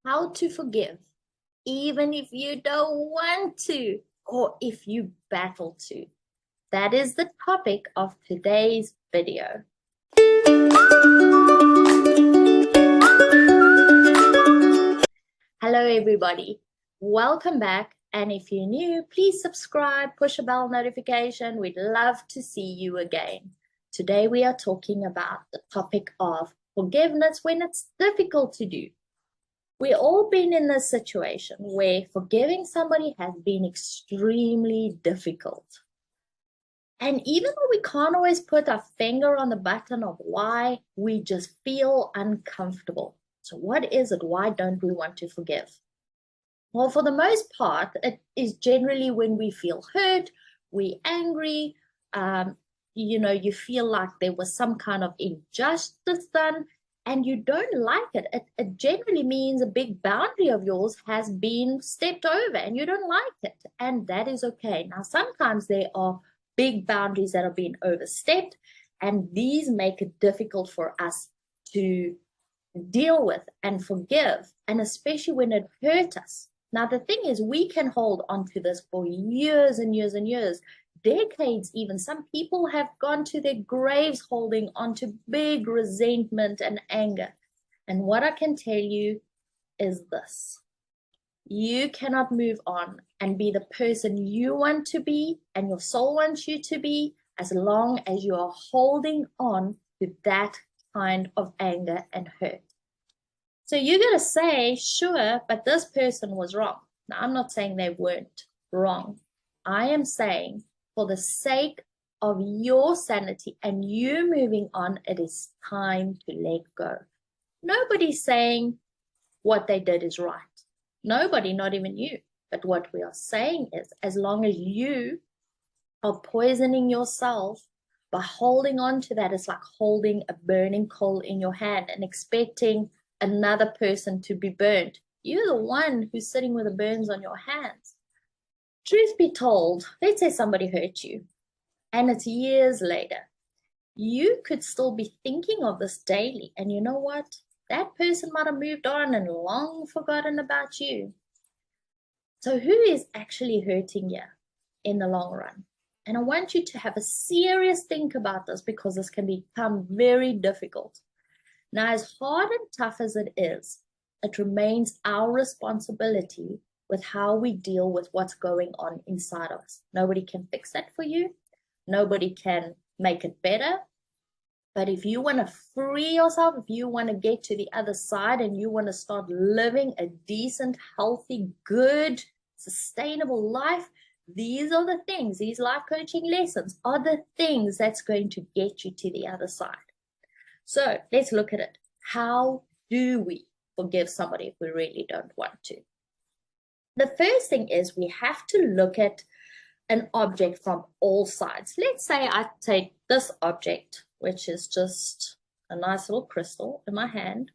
how to forgive, even if you don't want to, or if you battle to. That is the topic of today's video. Hello, everybody. Welcome back. And if you're new, please subscribe, push a bell notification. We'd love to see you again. Today, we are talking about the topic of forgiveness when it's difficult to do. We've all been in this situation where forgiving somebody has been extremely difficult. And even though we can't always put our finger on the button of why, we just feel uncomfortable. So what is it? Why don't we want to forgive? Well, for the most part, it is generally when we feel hurt, we're angry, you feel like there was some kind of injustice done, and you don't like it. It generally means a big boundary of yours has been stepped over and you don't like it, and that is okay. Now, sometimes there are big boundaries that are being overstepped, and these make it difficult for us to deal with and forgive, and especially when it hurt us. Now, the thing is, we can hold on to this for years and years and years, decades even. Some people have gone to their graves holding on to big resentment and anger. And what I can tell you is this: you cannot move on and be the person you want to be and your soul wants you to be as long as you are holding on to that kind of anger and hurt. So you're going to say, sure, but this person was wrong. Now, I'm not saying they weren't wrong. I am saying, for the sake of your sanity and you moving on, it is time to let go. Nobody's saying what they did is right. Nobody, not even you. But what we are saying is, as long as you are poisoning yourself by holding on to that, it's like holding a burning coal in your hand and expecting another person to be burned. You're the one who's sitting with the burns on your hands. Truth be told, let's say somebody hurt you and it's years later. You could still be thinking of this daily, and you know what? That person might have moved on and long forgotten about you. So who is actually hurting you in the long run? And I want you to have a serious think about this, because this can become very difficult. Now, as hard and tough as it is, it remains our responsibility with how we deal with what's going on inside of us. Nobody can fix that for you. Nobody can make it better. But if you want to free yourself, if you want to get to the other side and you want to start living a decent, healthy, good, sustainable life, these are the things, these life coaching lessons are the things that's going to get you to the other side. So let's look at it. How do we forgive somebody if we really don't want to? The first thing is we have to look at an object from all sides. Let's say I take this object, which is just a nice little crystal in my hand.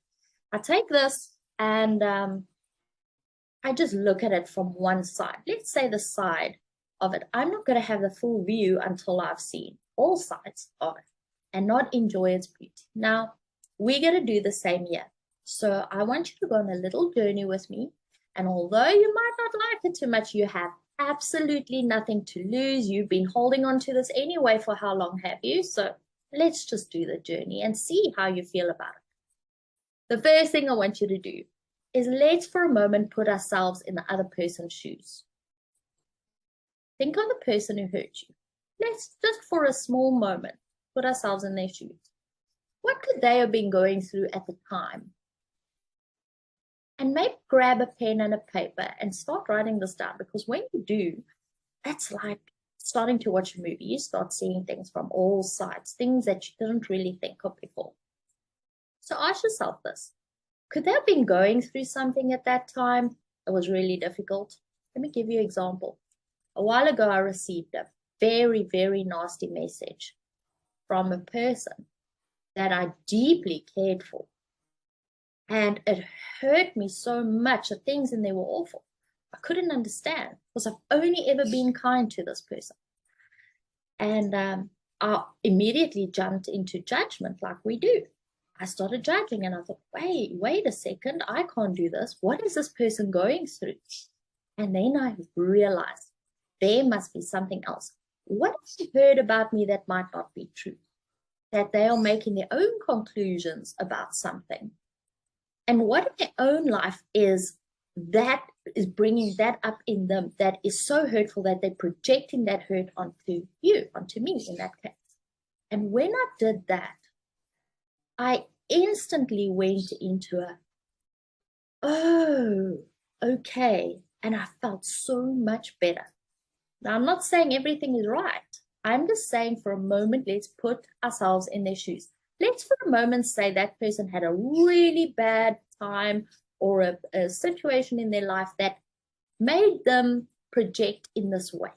I take this and I just look at it from one side. Let's say the side of it. I'm not going to have the full view until I've seen all sides of it and not enjoy its beauty. Now, we're going to do the same here. So I want you to go on a little journey with me. And although you might not like it too much, you have absolutely nothing to lose. You've been holding on to this anyway for how long have you? So let's just do the journey and see how you feel about it. The first thing I want you to do is, let's for a moment put ourselves in the other person's shoes. Think of the person who hurt you. Let's just for a small moment put ourselves in their shoes. What could they have been going through at the time? And maybe grab a pen and a paper and start writing this down, because when you do, that's like starting to watch a movie. You start seeing things from all sides, things that you didn't really think of before. So ask yourself this: could they have been going through something at that time that was really difficult? Let me give you an example. A while ago, I received a very, very nasty message from a person that I deeply cared for. And it hurt me so much. The things in there were awful. I couldn't understand, because I've only ever been kind to this person. And I immediately jumped into judgment, like we do. I started judging and I thought, wait a second, I can't do this. What is this person going through? And then I realized there must be something else. What have you heard about me that might not be true? That they are making their own conclusions about something. And what in their own life is bringing that up in them that is so hurtful that they're projecting that hurt onto you, onto me in that case. And when I did that, I instantly went into oh, okay. And I felt so much better. Now, I'm not saying everything is right. I'm just saying for a moment, let's put ourselves in their shoes. Let's for a moment say that person had a really bad time or a situation in their life that made them project in this way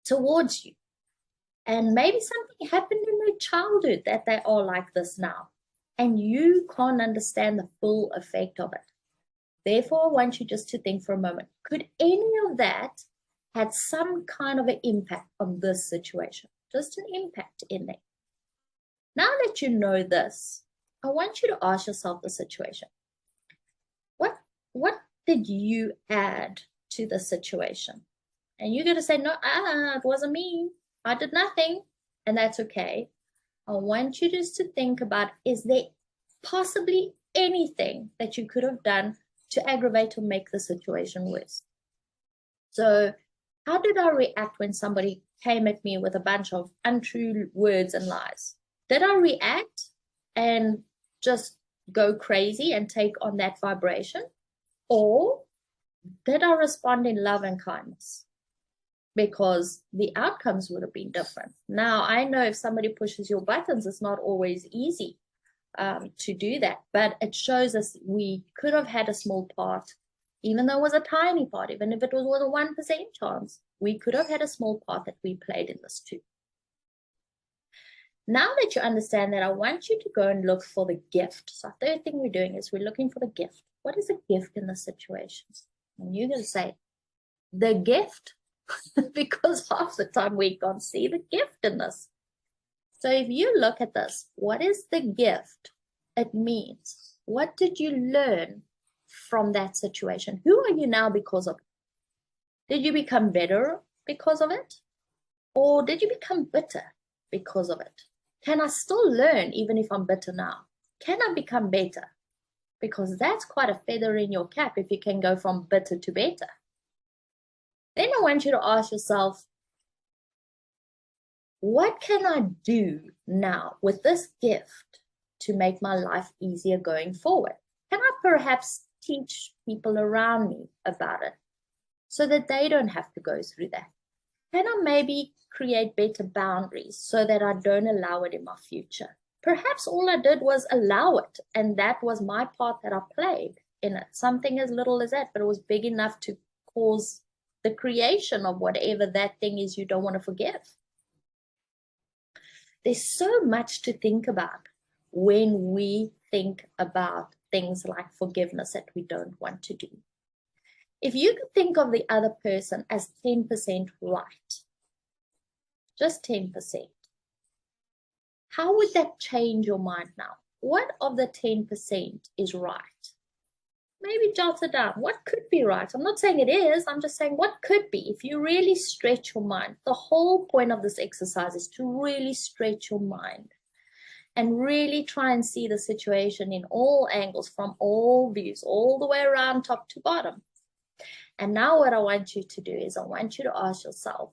towards you. And maybe something happened in their childhood that they are like this now. And you can't understand the full effect of it. Therefore, I want you just to think for a moment, could any of that had some kind of an impact on this situation? Just an impact in there. Now that you know this, I want you to ask yourself the situation. What did you add to the situation? And you're going to say, no, it wasn't me. I did nothing. And that's okay. I want you just to think about, is there possibly anything that you could have done to aggravate or make the situation worse? So how did I react when somebody came at me with a bunch of untrue words and lies? Did I react and just go crazy and take on that vibration? Or did I respond in love and kindness? Because the outcomes would have been different. Now, I know if somebody pushes your buttons, it's not always easy to do that, but it shows us we could have had a small part, even though it was a tiny part, even if it was a 1% chance, we could have had a small part that we played in this too. Now that you understand that, I want you to go and look for the gift. So the third thing we're doing is we're looking for the gift. What is a gift in the situation? And you're going to say, the gift, because half the time we can't see the gift in this. So if you look at this, what is the gift? It means, what did you learn from that situation? Who are you now because of it? Did you become better because of it? Or did you become bitter because of it? Can I still learn even if I'm bitter now? Can I become better? Because that's quite a feather in your cap if you can go from bitter to better. Then I want you to ask yourself, what can I do now with this gift to make my life easier going forward? Can I perhaps teach people around me about it so that they don't have to go through that? Can I maybe create better boundaries so that I don't allow it in my future? Perhaps all I did was allow it, and that was my part that I played in it. Something as little as that, but it was big enough to cause the creation of whatever that thing is you don't want to forgive. There's so much to think about when we think about things like forgiveness that we don't want to do. If you could think of the other person as 10% right, just 10%, how would that change your mind now? What of the 10% is right? Maybe jot it down. What could be right? I'm not saying it is. I'm just saying what could be. If you really stretch your mind, the whole point of this exercise is to really stretch your mind and really try and see the situation in all angles, from all views, all the way around top to bottom. And now what I want you to do is I want you to ask yourself,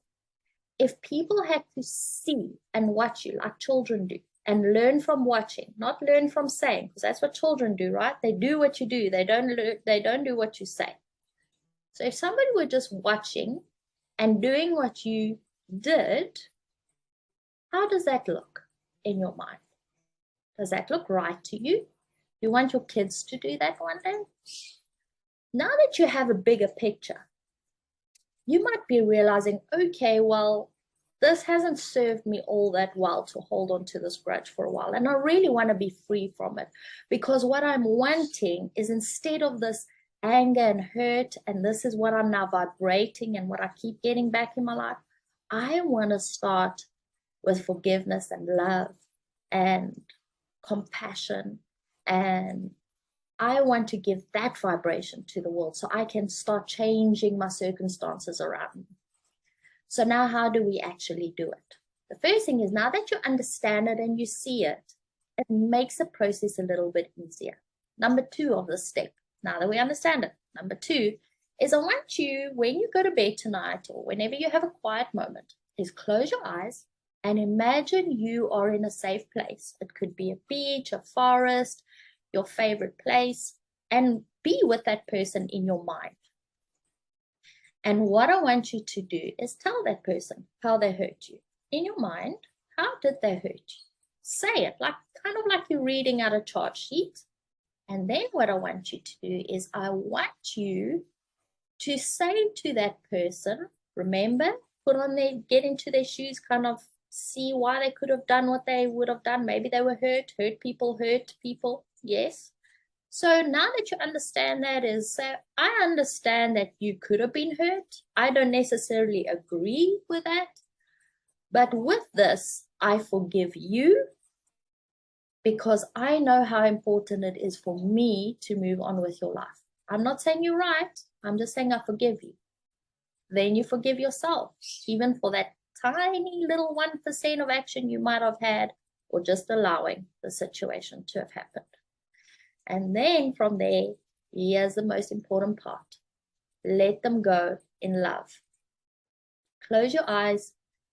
if people had to see and watch you like children do, and learn from watching, not learn from saying, because that's what children do, right? They do what you do. They don't do what you say. So if somebody were just watching and doing what you did, how does that look in your mind? Does that look right to you? You want your kids to do that one day? Now that you have a bigger picture, you might be realizing, okay, well, this hasn't served me all that well to hold on to this grudge for a while. And I really want to be free from it, because what I'm wanting is, instead of this anger and hurt, and this is what I'm now vibrating and what I keep getting back in my life, I want to start with forgiveness and love and compassion, and I want to give that vibration to the world so I can start changing my circumstances around me. So now how do we actually do it? The first thing is, now that you understand it and you see it, it makes the process a little bit easier. Number 2 of the step, now that we understand it, number 2 is, I want you, when you go to bed tonight or whenever you have a quiet moment, is close your eyes and imagine you are in a safe place. It could be a beach, a forest, your favorite place, and be with that person in your mind. And what I want you to do is tell that person how they hurt you. In your mind, how did they hurt you? Say it, like kind of like you're reading out a chart sheet. And then what I want you to do is, I want you to say to that person, remember, get into their shoes, kind of see why they could have done what they would have done. Maybe they were hurt people, yes. So now that you understand that, is I understand that you could have been hurt. I don't necessarily agree with that. But with this, I forgive you, because I know how important it is for me to move on with your life. I'm not saying you're right. I'm just saying I forgive you. Then you forgive yourself, even for that tiny little 1% of action you might have had, or just allowing the situation to have happened. And then from there, here's the most important part. Let them go in love. Close your eyes.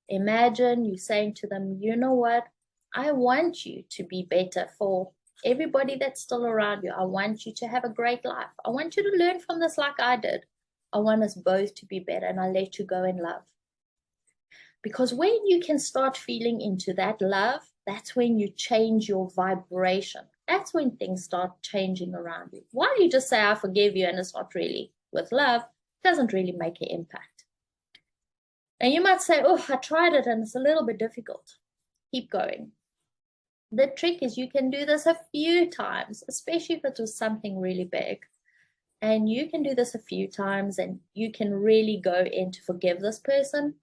Imagine you saying to them, you know what? I want you to be better for everybody that's still around you. I want you to have a great life. I want you to learn from this like I did. I want us both to be better, and I let you go in love. Because when you can start feeling into that love, that's when you change your vibration. That's when things start changing around you. While you just say, I forgive you, and it's not really with love, it doesn't really make an impact. And you might say, oh, I tried it and it's a little bit difficult. Keep going. The trick is, you can do this a few times, especially if it was something really big. And you can do this a few times, and you can really go in to forgive this person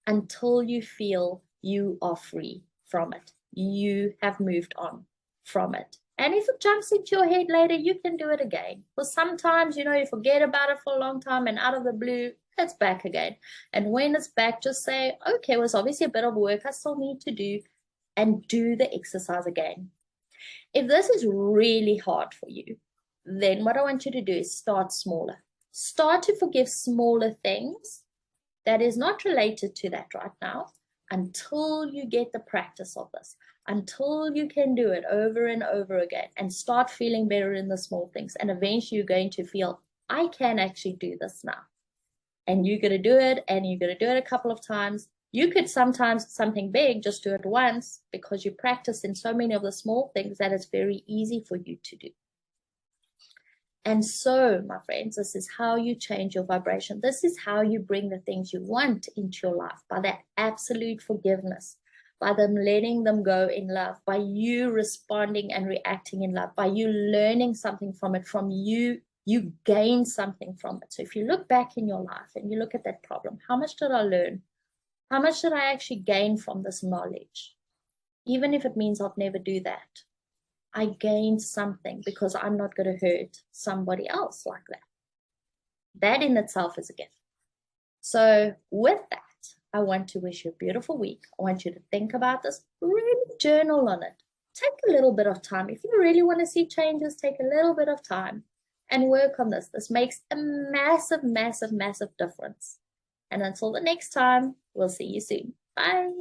until you feel you are free from it. You have moved on from it. And if it jumps into your head later, you can do it again. Because sometimes, you forget about it for a long time, and out of the blue, it's back again. And when it's back, just say, okay, it was obviously a bit of work I still need to do, and do the exercise again. If this is really hard for you, then what I want you to do is start smaller. Start to forgive smaller things that is not related to that right now, until you get the practice of this, until you can do it over and over again and start feeling better in the small things. And eventually you're going to feel, I can actually do this now. And you're going to do it, and you're going to do it a couple of times. You could sometimes, something big, just do it once, because you practice in so many of the small things that it's very easy for you to do. And so, my friends, this is how you change your vibration. This is how you bring the things you want into your life, by that absolute forgiveness, by them letting them go in love, by you responding and reacting in love, by you learning something from it, from you gain something from it. So if you look back in your life and you look at that problem, how much did I learn? How much did I actually gain from this knowledge? Even if it means I'll never do that, I gained something, because I'm not going to hurt somebody else like that. That in itself is a gift. So with that, I want to wish you a beautiful week. I want you to think about this, really journal on it. Take a little bit of time. If you really want to see changes, take a little bit of time and work on this. This makes a massive, massive, massive difference. And until the next time, we'll see you soon. Bye.